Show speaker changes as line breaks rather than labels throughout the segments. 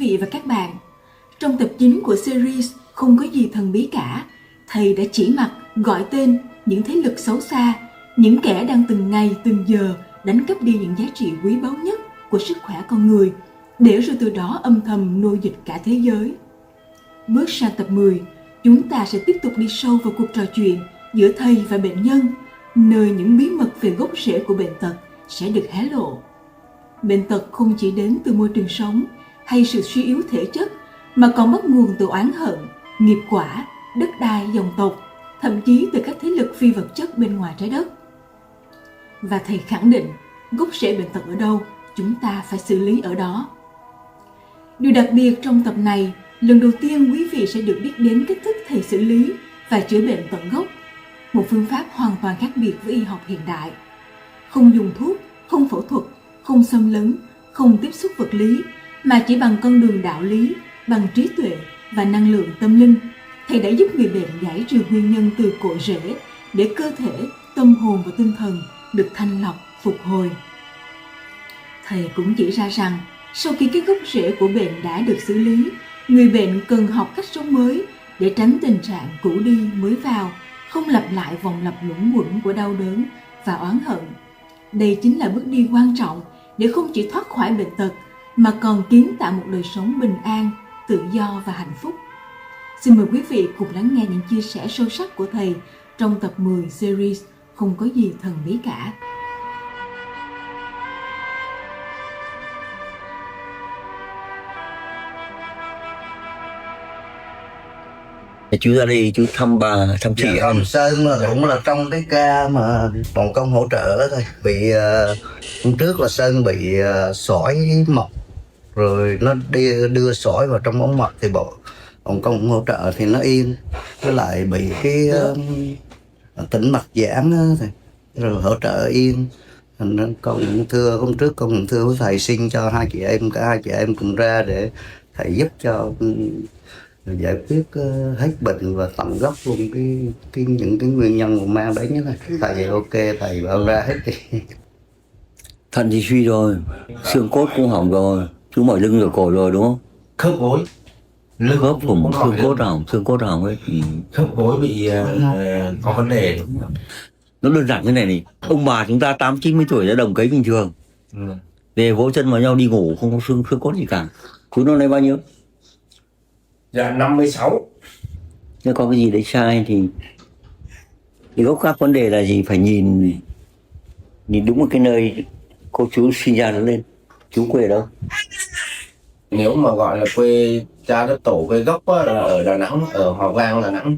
vị và các bạn. Trong tập 9 của series Không có gì thần bí cả, thầy đã chỉ mặt, gọi tên những thế lực xấu xa, những kẻ đang từng ngày từng giờ đánh cắp đi những giá trị quý báu nhất của sức khỏe con người, để rồi từ đó âm thầm nô dịch cả thế giới. Bước sang tập 10, chúng ta sẽ tiếp tục đi sâu vào cuộc trò chuyện giữa thầy và bệnh nhân, nơi những bí mật về gốc rễ của bệnh tật sẽ được hé lộ. Bệnh tật không chỉ đến từ môi trường sống hay sự suy yếu thể chất, mà còn bắt nguồn từ oán hận, nghiệp quả, đất đai, dòng tộc, thậm chí từ các thế lực phi vật chất bên ngoài trái đất. Và thầy khẳng định, gốc rễ bệnh tật ở đâu, chúng ta phải xử lý ở đó. Điều đặc biệt trong tập này, lần đầu tiên quý vị sẽ được biết đến cách thức thầy xử lý và chữa bệnh tận gốc, một phương pháp hoàn toàn khác biệt với y học hiện đại. Không dùng thuốc, không phẫu thuật, không xâm lấn, không tiếp xúc vật lý, mà chỉ bằng con đường đạo lý, bằng trí tuệ và năng lượng tâm linh, thầy đã giúp người bệnh giải trừ nguyên nhân từ cội rễ để cơ thể, tâm hồn và tinh thần được thanh lọc, phục hồi. Thầy cũng chỉ ra rằng, sau khi cái gốc rễ của bệnh đã được xử lý, người bệnh cần học cách sống mới để tránh tình trạng cũ đi mới vào, không lặp lại vòng lặp luẩn quẩn của đau đớn và oán hận. Đây chính là bước đi quan trọng để không chỉ thoát khỏi bệnh tật, mà còn kiến tạo một đời sống bình an, tự do và hạnh phúc. Xin mời quý vị cùng lắng nghe những chia sẻ sâu sắc của thầy trong tập 10 series Không có gì thần bí cả.
Chú ra đây chú thăm bà, thăm chị
Hồng Sơn là cũng là trong cái ca mà bọn con hỗ trợ đó thôi. Bị hôm trước là Sơn bị sỏi mật, rồi nó đưa sỏi vào trong ống mật thì bọn con cũng hỗ trợ thì nó yên. Với lại bị cái tĩnh mạch giãn thì rồi hỗ trợ yên. Con cũng thưa hôm trước con cũng thưa với thầy xin cho hai chị em, cả hai chị em cùng ra để thầy giúp cho giải quyết hết bệnh và tận gốc luôn những cái nguyên nhân mà mang đến nhất này. Thầy ok, thầy bảo ra hết đi.
Thận thì suy rồi, xương cốt cũng hỏng rồi, chú mỏi lưng rồi cổ rồi đúng không?
Khớp gối,
Khớp cùng xương cốt hỏng ấy.
khớp gối bị có vấn đề.
Nó đơn giản thế này này, ông bà chúng ta 80-90 tuổi đã đồng cấy bình thường, về vỗ chân vào nhau đi ngủ không có xương cốt gì cả. Chú năm nay bao nhiêu?
Dạ 56.
Nếu có cái gì đấy sai thì gốc các vấn đề là gì, phải nhìn đúng một cái nơi cô chú sinh ra lớn lên. Chú quê ở đâu?
Nếu mà gọi là quê cha đất tổ, quê gốc á, là ở Đà Nẵng, ở Hòa Vang, Đà Nẵng.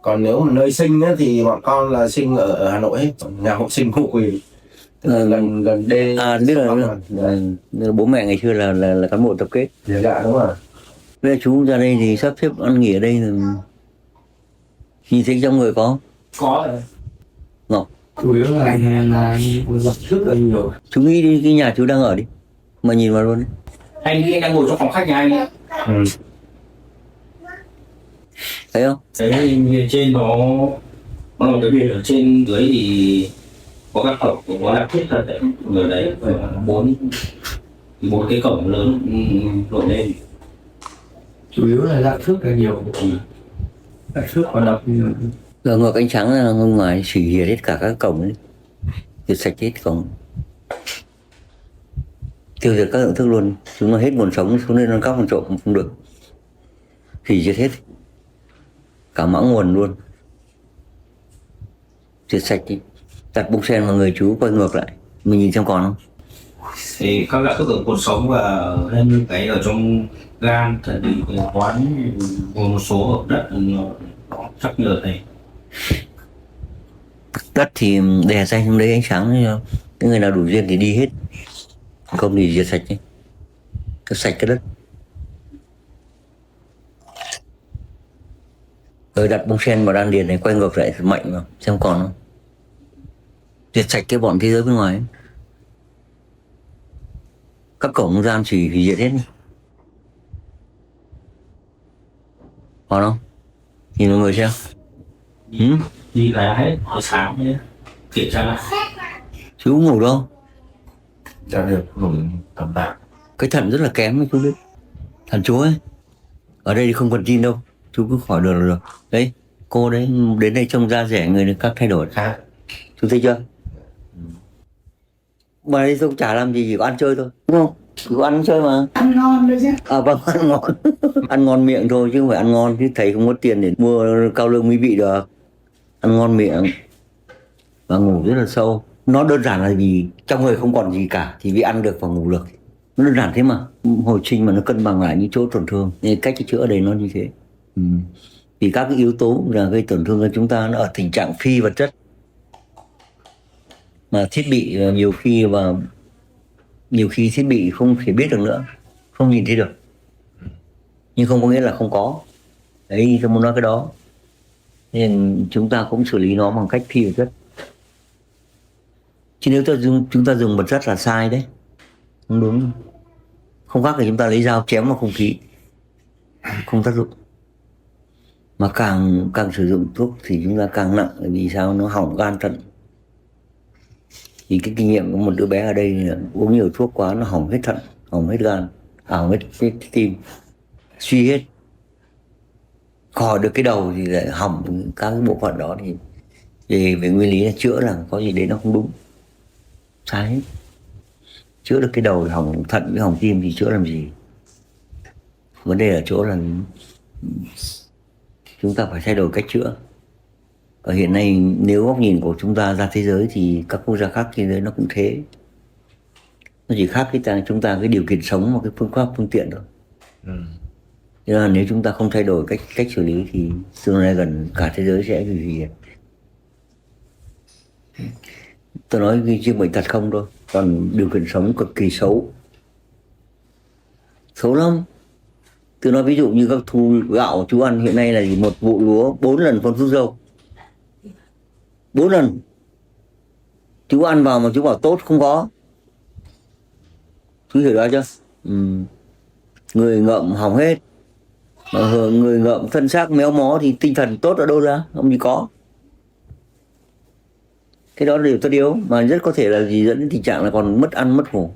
Còn nếu mà nơi sinh á, thì bọn con là sinh ở Hà Nội hết, nhà hộ sinh hộ quỳ, gần đê.
Biết rồi, bố mẹ ngày xưa là cán bộ tập kết.
Dạ đúng rồi.
Bây giờ chú ra đây thì sắp xếp ăn nghỉ ở đây rồi. Nhìn thấy trong người có
rồi.
Ngọc.
Chủ yếu là gặp rất là nhiều.
Chú nghĩ đi cái nhà chú đang ở đi, mà nhìn vào luôn.
Anh nghĩ anh đang ngồi trong phòng khách nhà anh ấy.
Thấy không?
Đấy, trên nó một cái biệt ở trên dưới thì có các cổng, có là thiết thật đấy, người đấy bốn cái cổng lớn nổi lên. Chủ yếu là dạng thước là nhiều, dạng thước còn đập.
Giờ ngược ánh sáng ra bên ngoài xỉ hết cả các cổng ấy, diệt sạch hết cổng, tiêu diệt các tượng thức luôn. Chúng nó hết nguồn sống xuống nên nó cắp trộm không được, hủy diệt hết cả mã nguồn luôn, diệt sạch đi. Đặt bông sen vào người chú quay ngược lại, mình nhìn xem còn không.
Thì các loại thức ở cột sống và lên cái ở trong gan, thận bị quán một số ở đất nó chắc nhờ này.
Đất thì đè xanh trong đấy ánh sáng, cái người nào đủ duyên thì đi hết, không thì diệt sạch đi, sạch cái đất. Rồi đặt bông sen vào đan điền này, quay ngược lại mạnh vào xem còn không, diệt sạch cái bọn thế giới bên ngoài ấy. Các cổng gian chỉ hủy diệt hết đi. Còn không? Nhìn mọi người xem.
Đi là hết, ở sáng nhé, kiểm tra lại.
Chú ngủ đâu?
Dạ được, ngủ tầm tạm.
Cái thận rất là kém chú biết. Thần Chúa ấy, ở đây thì không cần tin đâu, chú cứ khỏi được là được. Đấy, cô đấy đến đây trông da rẻ người các thay đổi khác, chú thấy chưa? Mà đây tôi chả làm gì, chỉ có ăn chơi thôi, đúng không? Chỉ có ăn chơi mà.
Ăn ngon đấy chứ.
À vâng, ăn ngon. Ăn ngon miệng thôi chứ không phải ăn ngon, chứ thầy không có tiền để mua cao lương mỹ vị được. Ăn ngon miệng và ngủ rất là sâu. Nó đơn giản là vì trong người không còn gì cả thì vì ăn được và ngủ được. Nó đơn giản thế mà. Hồi sinh mà nó cân bằng lại những chỗ tổn thương. Nên cách chữa ở đây nó như thế. Vì các cái yếu tố là gây tổn thương cho chúng ta nó ở tình trạng phi vật chất. Mà thiết bị nhiều khi thiết bị không thể biết được nữa, không nhìn thấy được, nhưng không có nghĩa là không có. Đấy, tôi muốn nói cái đó. Nên chúng ta cũng xử lý nó bằng cách phi vật chất. Chứ nếu chúng ta dùng vật chất là sai đấy, không đúng. Không khác là chúng ta lấy dao chém vào không khí, không tác dụng. Mà càng sử dụng thuốc thì chúng ta càng nặng, vì sao? Nó hỏng gan thận. Thì cái kinh nghiệm của một đứa bé ở đây là uống nhiều thuốc quá nó hỏng hết thận, hỏng hết gan, hỏng hết cái tim, suy hết. Khỏi được cái đầu thì lại hỏng các cái bộ phận đó. Thì về nguyên lý là chữa là có gì đấy nó không đúng, sai hết. Chữa được cái đầu thì hỏng thận với hỏng tim thì chữa làm gì? Vấn đề ở chỗ là chúng ta phải thay đổi cách chữa. Ở hiện nay nếu góc nhìn của chúng ta ra thế giới thì các quốc gia khác thế giới nó cũng thế. Nó chỉ khác chúng ta cái điều kiện sống và cái phương pháp phương tiện thôi. Thế là nếu chúng ta không thay đổi cách xử lý thì tương lai gần cả thế giới sẽ bị gì? Tôi nói riêng bệnh tật không thôi, còn điều kiện sống cực kỳ xấu. Xấu lắm. Tôi nói ví dụ như các thu gạo chú ăn hiện nay là gì? Một vụ lúa 4 lần phân thuốc dâu. 4 lần. Chú ăn vào mà chú bảo tốt không có. Chú hiểu đó chưa? Người ngợm hỏng hết. Mà người ngợm thân xác méo mó thì tinh thần tốt ở đâu ra? Không gì có. Cái đó là điều tất yếu mà rất có thể là gì dẫn đến tình trạng là còn mất ăn mất ngủ.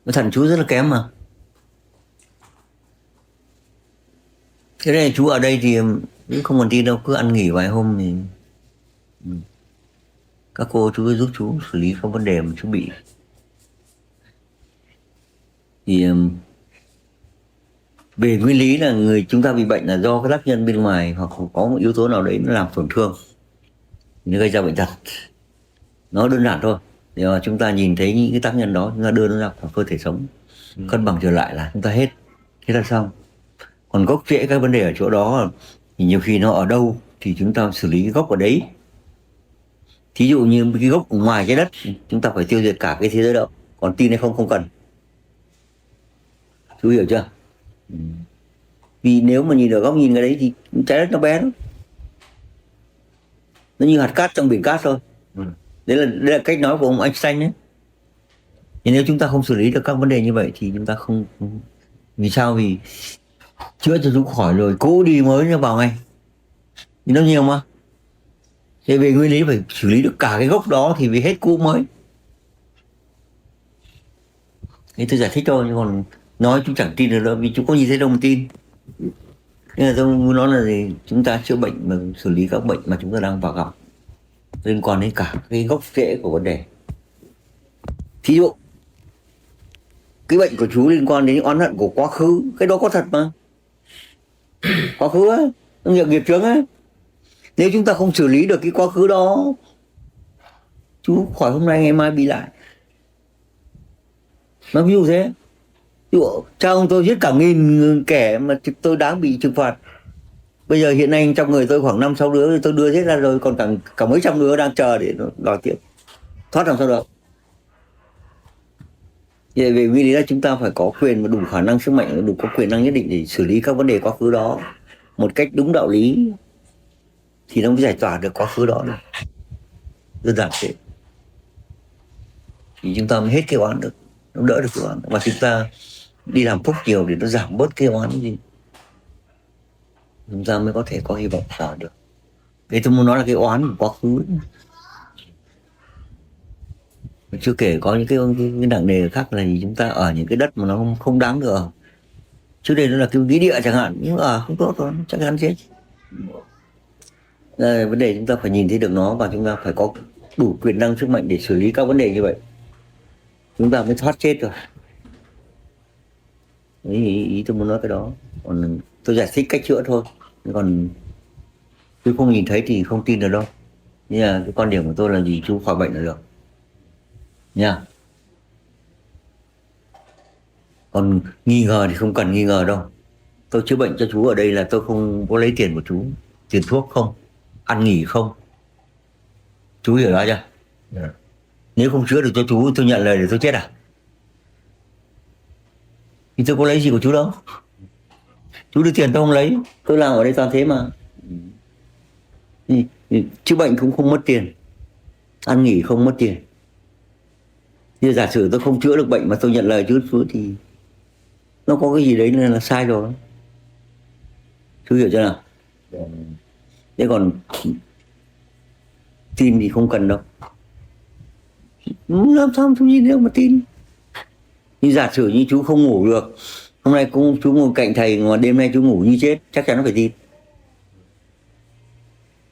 Thần chú rất là kém mà. Thế này chú ở đây thì không còn tin đâu, cứ ăn nghỉ vài hôm thì các cô chú giúp chú xử lý các vấn đề mà chú bị. Thì về nguyên lý là chúng ta bị bệnh là do cái tác nhân bên ngoài hoặc có một yếu tố nào đấy nó làm tổn thương, nó gây ra bệnh tật. Nó đơn giản thôi. Nếu mà chúng ta nhìn thấy những cái tác nhân đó, chúng ta đưa nó ra khỏi cơ thể sống, cân bằng trở lại là chúng ta hết. Thế là xong. Còn gốc rễ các vấn đề ở chỗ đó thì nhiều khi nó ở đâu thì chúng ta xử lý cái gốc ở đấy. Thí dụ như cái gốc ở ngoài trái đất chúng ta phải tiêu diệt cả cái thế giới đó. Còn tin hay không cần. Chú hiểu chưa? Vì nếu mà nhìn ở góc nhìn cái đấy thì trái đất nó bé lắm. Nó như hạt cát trong biển cát thôi. Đấy là cách nói của ông Einstein đấy. Thì nếu chúng ta không xử lý được các vấn đề như vậy thì chúng ta không. Vì sao? Vì chữa cho chúng khỏi rồi cũ đi mới nó vào ngay. Thì nó nhiều mà. Thế về nguyên lý phải xử lý được cả cái gốc đó thì vì hết cũ mới. Thế tôi giải thích thôi, nhưng còn nói chúng chẳng tin được đâu, vì chúng có nhìn thấy đâu mà tin. Nên là tôi muốn nói là gì? Chúng ta chữa bệnh mà xử lý các bệnh mà chúng ta đang vào gặp liên quan đến cả cái gốc rễ của vấn đề. Thí dụ cái bệnh của chú liên quan đến oán hận của quá khứ, cái đó có thật mà. Quá khứ á, nó nghiệp chướng á. Nếu chúng ta không xử lý được cái quá khứ đó, chú khỏi hôm nay ngày mai bị lại. Nó ví dụ thế. Ví dụ cha ông tôi giết cả 1000 kẻ mà tôi đáng bị trừng phạt. Bây giờ hiện nay trong người tôi khoảng 5-6 đứa tôi đưa hết ra rồi, còn cả mấy trăm đứa đang chờ để nó đòi tiếp. Thoát làm sao được. Vậy về nguyên lý là chúng ta phải có quyền và đủ khả năng sức mạnh, đủ có quyền năng nhất định để xử lý các vấn đề quá khứ đó một cách đúng đạo lý thì nó mới giải tỏa được quá khứ đó được. Đơn giản thế. Thì chúng ta mới hết cái oán được, nó đỡ được cái oán. Và chúng ta đi làm phúc nhiều để nó giảm bớt cái oán gì, chúng ta mới có thể có hy vọng xả được. Thế tôi muốn nói là cái oán của quá khứ Chưa kể có những cái nặng nề khác là chúng ta ở những cái đất mà nó không đáng được ở. Trước đây nó là cái nghĩa địa chẳng hạn, nhưng ở không tốt rồi, chắc chắn chết. Vấn đề chúng ta phải nhìn thấy được nó và chúng ta phải có đủ quyền năng sức mạnh để xử lý các vấn đề như vậy, chúng ta mới thoát chết rồi. Ý tôi muốn nói cái đó. Còn tôi giải thích cách chữa thôi, còn tôi không nhìn thấy thì không tin được đâu. Nhưng mà cái quan điểm của tôi là gì, chú khỏi bệnh là được nha. Còn nghi ngờ thì không cần nghi ngờ đâu. Tôi chữa bệnh cho chú ở đây là tôi không có lấy tiền của chú, tiền thuốc không, ăn nghỉ không. Chú hiểu đó chưa?
Dạ.
Nếu không chữa được cho chú, tôi nhận lời để tôi chết à? Thì tôi có lấy gì của chú đâu. Chú đưa tiền tôi không lấy, tôi làm ở đây toàn thế mà. Chữa bệnh cũng không mất tiền, ăn nghỉ không mất tiền. Như giả sử tôi không chữa được bệnh mà tôi nhận lời chú thì nó có cái gì đấy là sai rồi. Chú hiểu chưa nào? Thế còn tin thì không cần đâu. Làm sao chú nhìn đâu mà tin. Nhưng giả sử như chú không ngủ được, hôm nay chú ngồi cạnh thầy mà đêm nay chú ngủ như chết, chắc chắn nó phải tin,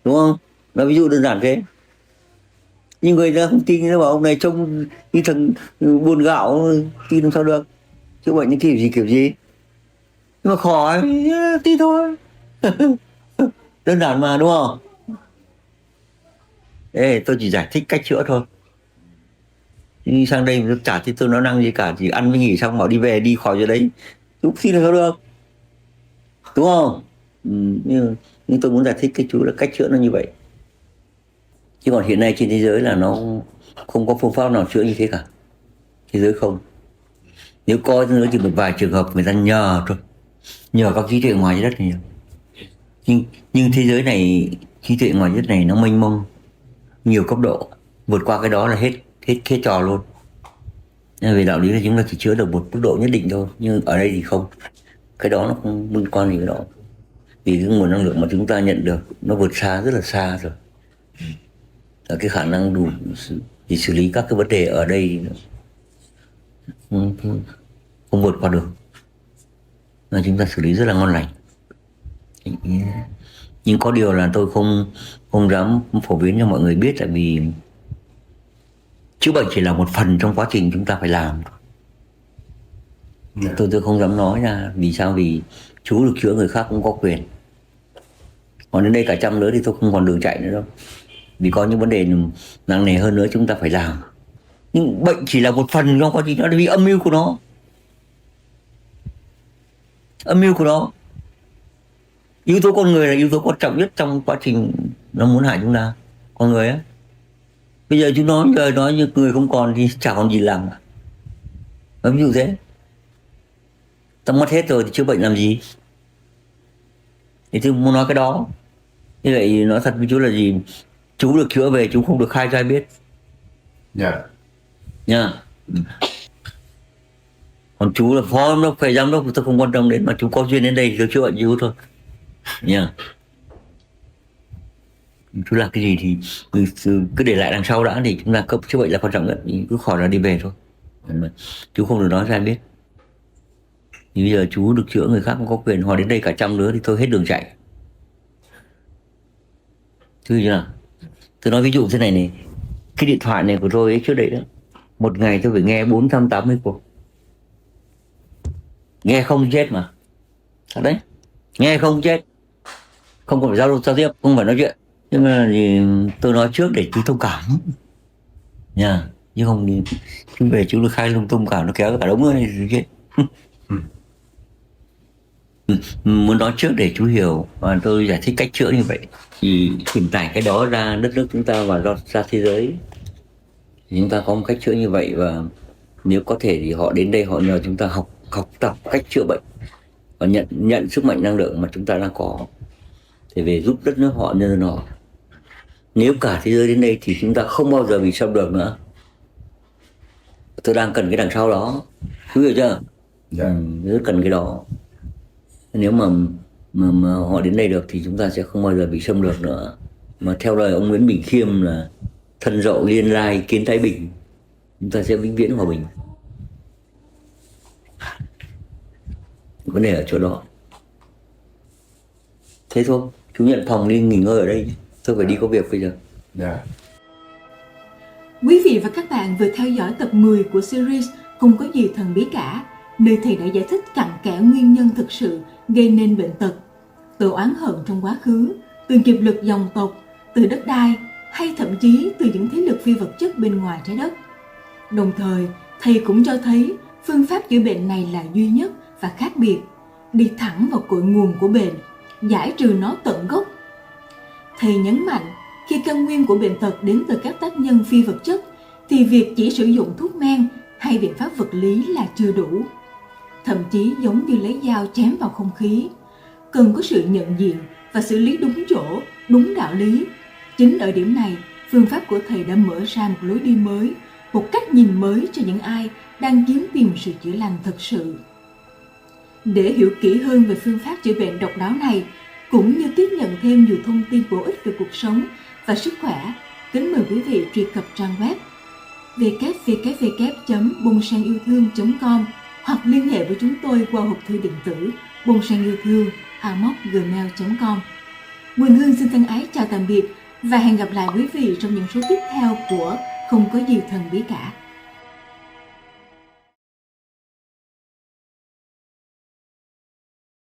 đúng không? Nó ví dụ đơn giản thế. Nhưng người ta không tin, nó bảo ông này trông như thằng buồn gạo, tin làm sao được. Chữa bệnh những kiểu gì nhưng mà khỏi tin thôi. Đơn giản mà, đúng không? Ê, tôi chỉ giải thích cách chữa thôi. Nhưng sang đây tôi chả thấy tôi nói năng gì cả, chỉ ăn với nghỉ xong bảo đi về, đi khỏi chỗ đấy, chú tin là sao được, đúng không? Nhưng tôi muốn giải thích cái chú là cách chữa nó như vậy. Chứ còn hiện nay trên thế giới là nó không có phương pháp nào chữa như thế cả. Thế giới không. Nếu có nữa thì một vài trường hợp người ta nhờ thôi, nhờ các trí tuệ ngoài trái đất nhiều. Nhưng thế giới này, trí tuệ ngoài trái đất này nó mênh mông, nhiều cấp độ, vượt qua cái đó là hết trò luôn. Nên về đạo lý là chúng ta chỉ chữa được một mức độ nhất định thôi, nhưng ở đây thì không. Cái đó nó không liên quan gì cái đó. Vì cái nguồn năng lượng mà chúng ta nhận được nó vượt xa, rất là xa rồi. Và cái khả năng đủ để xử lý các cái vấn đề ở đây không vượt qua được. Nên chúng ta xử lý rất là ngon lành. Nhưng có điều là tôi không dám phổ biến cho mọi người biết, tại vì chữa bệnh chỉ là một phần trong quá trình chúng ta phải làm. Tôi không dám nói ra. Vì sao? Vì chú được chữa, người khác cũng có quyền. Còn đến đây cả trăm nữa thì tôi không còn đường chạy nữa đâu. Vì có những vấn đề nặng nề hơn nữa chúng ta phải làm. Nhưng bệnh chỉ là một phần trong quá trình đó, vì âm mưu của nó. Âm mưu của nó. Yếu tố con người là yếu tố quan trọng nhất trong quá trình nó muốn hại chúng ta. Con người á. Bây giờ chúng nói như người không còn thì chả còn gì làm cả. Ví dụ thế. Ta mất hết rồi thì chữa bệnh làm gì? Thì tôi muốn nói cái đó. Như vậy nói thật với chú là gì? Chú được chữa về, chú không được khai cho ai biết.
Dạ.
Nha. Còn chú là phó giám đốc, phải giám đốc, tôi không quan tâm đến. Mà chú có duyên đến đây thì tôi chữa bệnh chú thôi. Nha. Chú làm cái gì thì cứ để lại đằng sau đã, thì chúng ta cấp chữa bệnh là quan trọng nhất. Cứ khỏi là đi về thôi. Chú không được nói ra ai biết. Thì bây giờ chú được chữa, người khác không có quyền. Họ đến đây cả trăm nữa thì tôi hết đường chạy. Chứ như nào? Tôi nói ví dụ thế này này. Cái điện thoại này của tôi ấy trước đây đó, một ngày tôi phải nghe 480 cuộc. Nghe không chết mà. Thật đấy. Nghe không chết. Không cần phải giao tiếp, không phải nói chuyện. Nhưng mà thì tôi nói trước để chú thông cảm nha. Nhưng không thì chú về chú khai lung tung cả, nó kéo cả đống người thì chết. Muốn nói trước để chú hiểu, và tôi giải thích cách chữa như vậy. Thì truyền tải cái đó ra đất nước chúng ta và ra thế giới, thì chúng ta có một cách chữa như vậy. Và nếu có thể thì họ đến đây họ nhờ chúng ta học tập cách chữa bệnh và nhận sức mạnh năng lượng mà chúng ta đang có để về giúp đất nước họ, nhân dân họ. Nếu cả thế giới đến đây thì chúng ta không bao giờ bị xâm lược nữa. Tôi đang cần cái đằng sau đó, chú hiểu chưa? Rất cần cái đó. Nếu mà họ đến đây được thì chúng ta sẽ không bao giờ bị xâm lược nữa. Mà theo lời ông Nguyễn Bỉnh Khiêm là thân dậu liên lai kiến Thái Bình. chúng ta sẽ vĩnh viễn hòa bình. Vấn đề ở chỗ đó. Thế thôi, chú nhận phòng đi nghỉ ngơi ở đây nhé. Tôi phải đi có việc bây giờ.
Dạ.
Quý vị và các bạn vừa theo dõi tập 10 của series Không có gì thần bí cả, nơi thầy đã giải thích cặn kẽ nguyên nhân thực sự gây nên bệnh tật, từ oán hận trong quá khứ, từ nghiệp lực dòng tộc, từ đất đai, hay thậm chí từ những thế lực phi vật chất bên ngoài trái đất. Đồng thời, thầy cũng cho thấy phương pháp chữa bệnh này là duy nhất và khác biệt, đi thẳng vào cội nguồn của bệnh, giải trừ nó tận gốc. Thầy nhấn mạnh, khi căn nguyên của bệnh tật đến từ các tác nhân phi vật chất, thì việc chỉ sử dụng thuốc men hay biện pháp vật lý là chưa đủ. Thậm chí giống như lấy dao chém vào không khí, cần có sự nhận diện và xử lý đúng chỗ, đúng đạo lý. Chính ở điểm này, phương pháp của thầy đã mở ra một lối đi mới, một cách nhìn mới cho những ai đang kiếm tìm sự chữa lành thật sự. Để hiểu kỹ hơn về phương pháp chữa bệnh độc đáo này, cũng như tiếp nhận thêm nhiều thông tin bổ ích về cuộc sống và sức khỏe, kính mời quý vị truy cập trang web www.bongsanyiêu thương.com hoặc liên hệ với chúng tôi qua hộp thư điện tử bongsanyiêu thương@gmail.com. Quỳnh Hương xin thân ái chào tạm biệt và hẹn gặp lại quý vị trong những số tiếp theo của Không có gì thần bí cả.